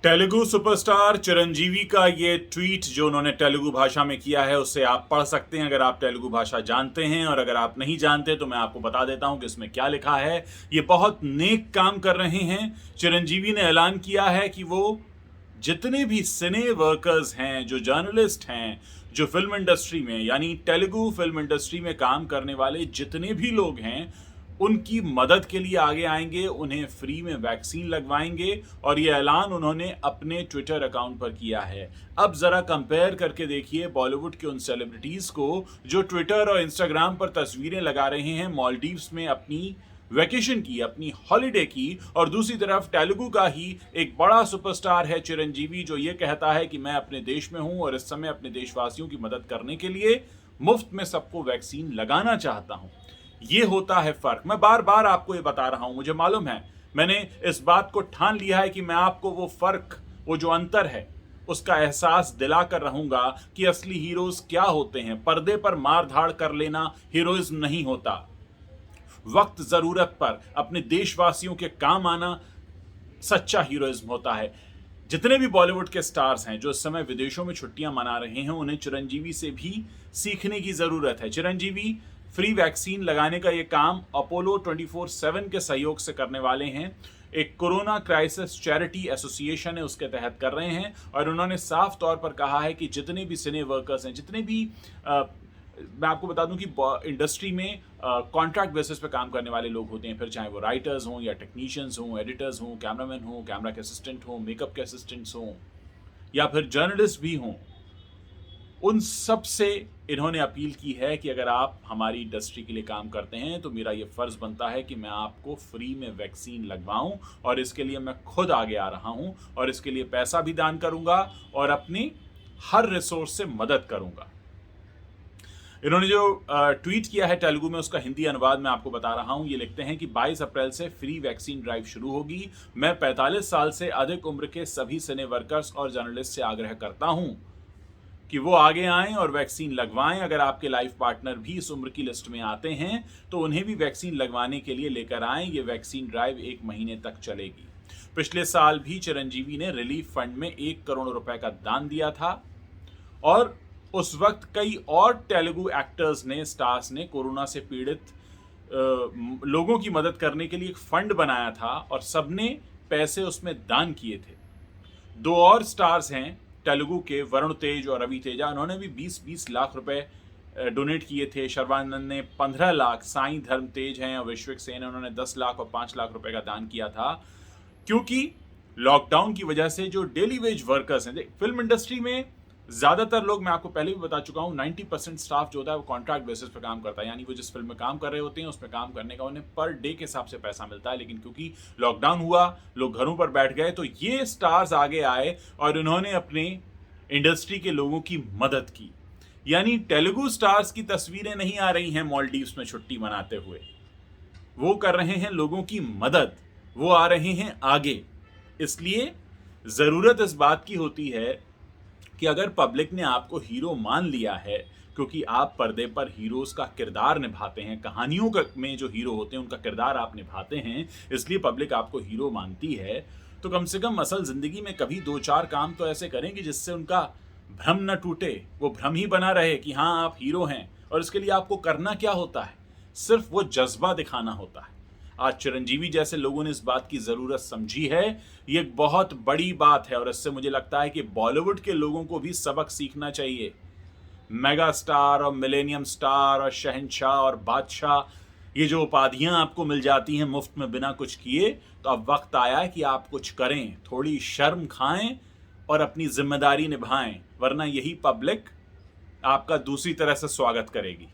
Telugu superstar Chiranjeevi का ये tweet जो उन्होंने तेलुगु भाषा में किया है उसे आप पढ़ सकते हैं अगर आप तेलुगु भाषा जानते हैं, और अगर आप नहीं जानते तो मैं आपको बता देता हूं कि इसमें क्या लिखा है। ये बहुत नेक काम कर रहे हैं। चिरंजीवी ने ऐलान किया है कि वो जितने भी सिने वर्कर्स हैं, जो जर्नलिस्ट हैं, जो फिल्म इंडस्ट्री में यानी तेलुगु फिल्म इंडस्ट्री में काम करने वाले जितने भी लोग हैं, उनकी मदद के लिए आगे आएंगे, उन्हें फ्री में वैक्सीन लगवाएंगे। और ये ऐलान उन्होंने अपने ट्विटर अकाउंट पर किया है। अब जरा कंपेयर करके देखिए बॉलीवुड के उन सेलिब्रिटीज को जो ट्विटर और इंस्टाग्राम पर तस्वीरें लगा रहे हैं मालदीव्स में अपनी वैकेशन की, अपनी हॉलिडे की, और दूसरी तरफ तेलुगु का ही एक बड़ा सुपरस्टार है चिरंजीवी, जो ये कहता है कि मैं अपने देश में हूं और इस समय अपने देशवासियों की मदद करने के लिए मुफ्त में सबको वैक्सीन लगाना चाहता हूं। ये होता है फर्क। मैं बार बार आपको ये बता रहा हूं, मुझे मालूम है, मैंने इस बात को ठान लिया है कि मैं आपको वो फर्क, वो जो अंतर है, उसका एहसास दिलाकर रहूंगा कि असली हीरोज क्या होते हैं। पर्दे पर मार धाड़ कर लेना हीरोइज्म नहीं होता। वक्त जरूरत पर अपने देशवासियों के काम आना सच्चा हीरोइज्म होता है। जितने भी बॉलीवुड के स्टार्स हैं जो इस समय विदेशों में छुट्टियां मना रहे हैं, उन्हें चिरंजीवी से भी सीखने की जरूरत है। चिरंजीवी फ्री वैक्सीन लगाने का ये काम अपोलो 24/7 के सहयोग से करने वाले हैं। एक कोरोना क्राइसिस चैरिटी एसोसिएशन है, उसके तहत कर रहे हैं। और उन्होंने साफ तौर पर कहा है कि जितने भी सिने वर्कर्स हैं, जितने भी मैं आपको बता दूं कि इंडस्ट्री में कॉन्ट्रैक्ट बेसिस पे काम करने वाले लोग होते हैं, फिर चाहे वो राइटर्स हों या टेक्नीशियंस हों, एडिटर्स हों, कैमरामैन हों, कैमरा के असिस्टेंट हों, मेकअप के असिस्टेंट्स हों, या फिर जर्नलिस्ट भी हों, उन सब से इन्होंने अपील की है कि अगर आप हमारी इंडस्ट्री के लिए काम करते हैं तो मेरा ये फर्ज बनता है कि मैं आपको फ्री में वैक्सीन लगवाऊं, और इसके लिए मैं खुद आगे आ रहा हूं और इसके लिए पैसा भी दान करूंगा और अपनी हर रिसोर्स से मदद करूंगा। इन्होंने जो ट्वीट किया है तेलुगु में, उसका हिंदी अनुवाद मैं आपको बता रहा हूं। ये लिखते हैं कि 22 अप्रैल से फ्री वैक्सीन ड्राइव शुरू होगी। मैं 45 साल से अधिक उम्र के सभी सिने वर्कर्स और जर्नलिस्ट से आग्रह करता हूं कि वो आगे आएं और वैक्सीन लगवाएं। अगर आपके लाइफ पार्टनर भी इस उम्र की लिस्ट में आते हैं तो उन्हें भी वैक्सीन लगवाने के लिए लेकर आएं। ये वैक्सीन ड्राइव 1 महीने तक चलेगी। पिछले साल भी चिरंजीवी ने रिलीफ फंड में 1 करोड़ रुपए का दान दिया था, और उस वक्त कई और तेलुगु एक्टर्स ने, स्टार्स ने कोरोना से पीड़ित लोगों की मदद करने के लिए एक फंड बनाया था और सबने पैसे उसमें दान किए थे। 2 और स्टार्स हैं तेलुगु के, वरुण तेज और रवि तेजा, उन्होंने भी 20-20 लाख रुपए डोनेट किए थे। शर्वानंद ने 15 लाख, साईं धर्म तेज हैं और विश्विक सेन, उन्होंने 10 लाख और 5 लाख रुपए का दान किया था। क्योंकि लॉकडाउन की वजह से जो डेली वेज वर्कर्स हैं, फिल्म इंडस्ट्री में ज्यादातर लोग, मैं आपको पहले भी बता चुका हूं, 90% स्टाफ जो होता है वो कॉन्ट्रैक्ट बेसिस पे काम करता है, यानी वो जिस फिल्म में काम कर रहे होते हैं उसमें काम करने का उन्हें पर डे के हिसाब से पैसा मिलता है। लेकिन क्योंकि लॉकडाउन हुआ, लोग घरों पर बैठ गए, तो ये स्टार्स आगे आए और उन्होंने अपने इंडस्ट्री के लोगों की मदद की। यानी तेलुगु स्टार्स की तस्वीरें नहीं आ रही हैं मालदीव्स में छुट्टी मनाते हुए, वो कर रहे हैं लोगों की मदद, वो आ रहे हैं आगे। इसलिए जरूरत इस बात की होती है कि अगर पब्लिक ने आपको हीरो मान लिया है, क्योंकि आप पर्दे पर हीरोज का किरदार निभाते हैं, कहानियों में जो हीरो होते हैं उनका किरदार आप निभाते हैं, इसलिए पब्लिक आपको हीरो मानती है, तो कम से कम असल जिंदगी में कभी 2-4 काम तो ऐसे करेंगे जिससे उनका भ्रम न टूटे, वो भ्रम ही बना रहे कि हाँ आप हीरो हैं। और इसके लिए आपको करना क्या होता है? सिर्फ वो जज्बा दिखाना होता है। आज चिरंजीवी जैसे लोगों ने इस बात की जरूरत समझी है। ये एक बहुत बड़ी बात है और इससे मुझे लगता है कि बॉलीवुड के लोगों को भी सबक सीखना चाहिए। मेगा स्टार और मिलेनियम स्टार और शहंशाह और बादशाह, ये जो उपाधियां आपको मिल जाती हैं मुफ्त में बिना कुछ किए, तो अब वक्त आया है कि आप कुछ करें, थोड़ी शर्म खाएं और अपनी जिम्मेदारी निभाएं, वरना यही पब्लिक आपका दूसरी तरह से स्वागत करेगी।